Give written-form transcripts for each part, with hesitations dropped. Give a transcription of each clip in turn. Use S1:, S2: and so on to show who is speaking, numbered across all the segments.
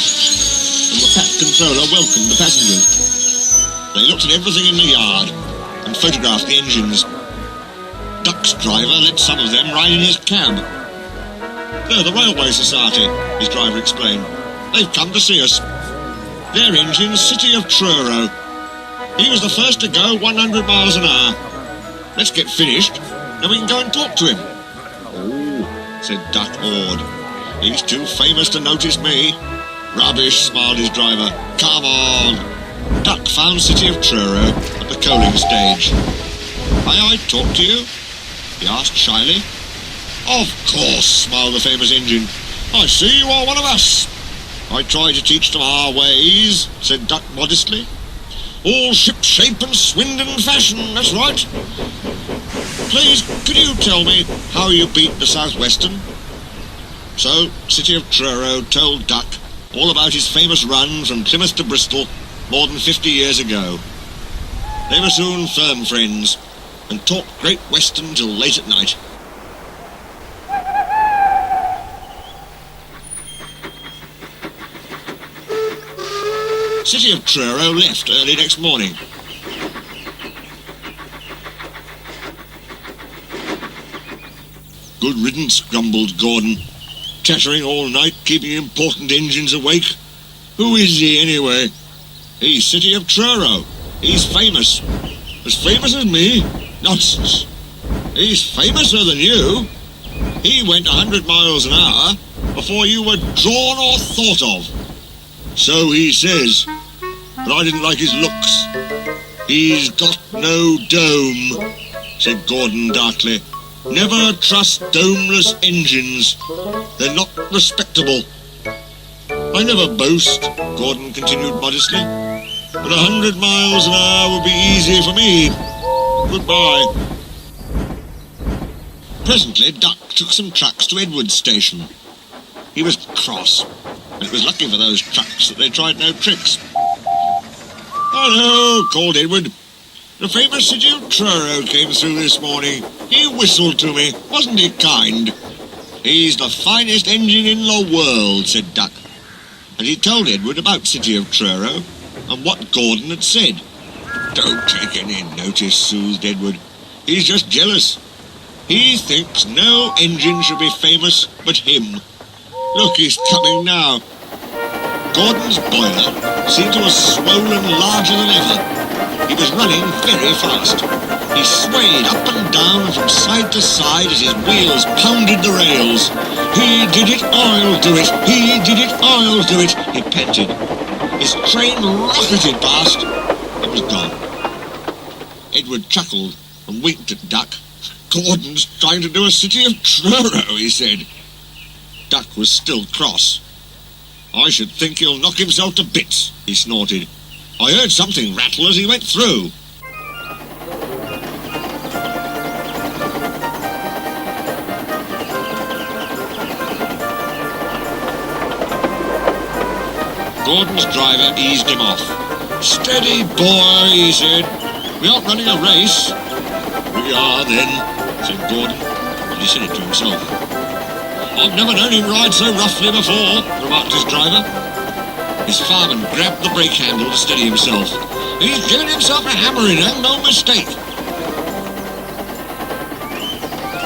S1: hosts, and the Pat controller welcomed the passengers. They looked at everything in the yard and photographed the engines. Duck's driver let some of them ride in his cab. "They're the Railway Society," his driver explained. "They've come to see us. Their engine's City of Truro. He was the first to go 100 miles an hour. Let's get finished, then we can go and talk to him." "Oh," said Duck, awed. "He's too famous to notice me." "Rubbish," smiled his driver. "Come on." Duck found City of Truro at the coaling stage. "May I talk to you?" he asked shyly. "Of course," smiled the famous engine. "I see you are one of us." "I try to teach them our ways," said Duck modestly. "All ship shape and Swindon fashion, that's right. Please, could you tell me how you beat the Southwestern?" So, City of Truro told Duck all about his famous run from Plymouth to Bristol more than 50 years ago. They were soon firm friends and talked Great Western till late at night. City of Truro left early next morning. "Good riddance," grumbled Gordon. "Chattering all night, keeping important engines awake. Who is he, anyway?" "He's City of Truro. He's famous." "As famous as me? Nonsense. He's famouser than you. He went 100 miles an hour before you were drawn or thought of." "So he says, but I didn't like his looks." "He's got no dome," said Gordon darkly. "Never trust domeless engines. They're not respectable." "I never boast," Gordon continued modestly, "but 100 miles an hour would be easy for me. Goodbye." Presently, Duck took some trucks to Edward's station. He was cross, and it was lucky for those trucks that they tried no tricks. "Hello," called Edward. "The famous City of Truro came through this morning. He whistled to me. Wasn't he kind?" "He's the finest engine in the world," said Duck. And he told Edward about City of Truro and what Gordon had said. "Don't take any notice," soothed Edward. "He's just jealous. He thinks no engine should be famous but him. Look, he's coming now." Gordon's boiler seemed to have swollen larger than ever. He was running very fast. He swayed up and down from side to side as his wheels pounded the rails. "He did it, I'll do it. He did it, I'll do it," he panted. His train rocketed past and was gone. Edward chuckled and winked at Duck. "Gordon's trying to do a City of Truro," he said. Duck was still cross. "I should think he'll knock himself to bits," he snorted. "I heard something rattle as he went through." Gordon's driver eased him off. "Steady, boy," he said. "We aren't running a race." "We are, then," said Gordon, and he said it to himself. "I've never known him ride so roughly before," remarked his driver. His fireman grabbed the brake handle to steady himself. "He's given himself a hammering, and no mistake."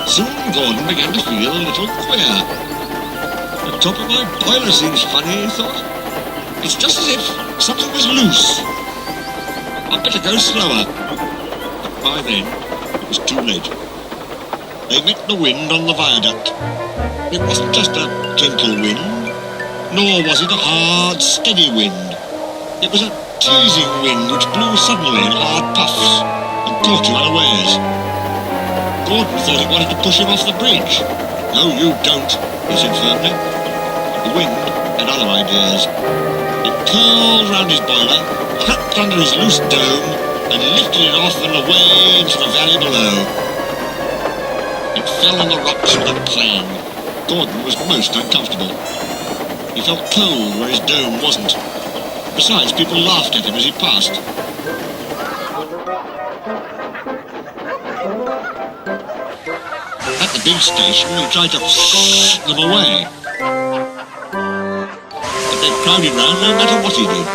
S1: Soon Gordon began to feel a little queer. "The top of my boiler seems funny," he thought. "It's just as if something was loose. I'd better go slower." But by then, it was too late. They met the wind on the viaduct. It wasn't just a gentle wind, nor was it a hard, steady wind. It was a teasing wind which blew suddenly in hard puffs and caught you unawares. Gordon thought it wanted to push him off the bridge. "No, you don't," he said firmly. But the wind had other ideas. It curled round his boiler, crept under his loose dome, and lifted it off and away into the valley below. It fell on the rocks with a clang. Gordon was most uncomfortable. He felt cold where his dome wasn't. Besides, people laughed at him as he passed. At the big station, he tried to them away. but they crowded round no matter what he did.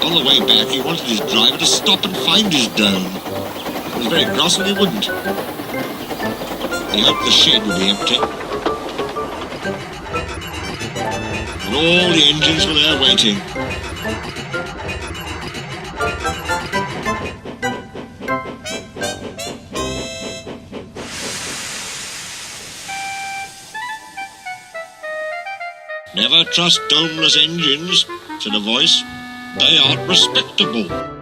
S1: On the way back, he wanted his driver to stop and find his dome. He was very cross when he wouldn't. He hoped the shed would be empty. And all the engines were there waiting. "Never trust Domeless Engines," said a voice. "They aren't respectable."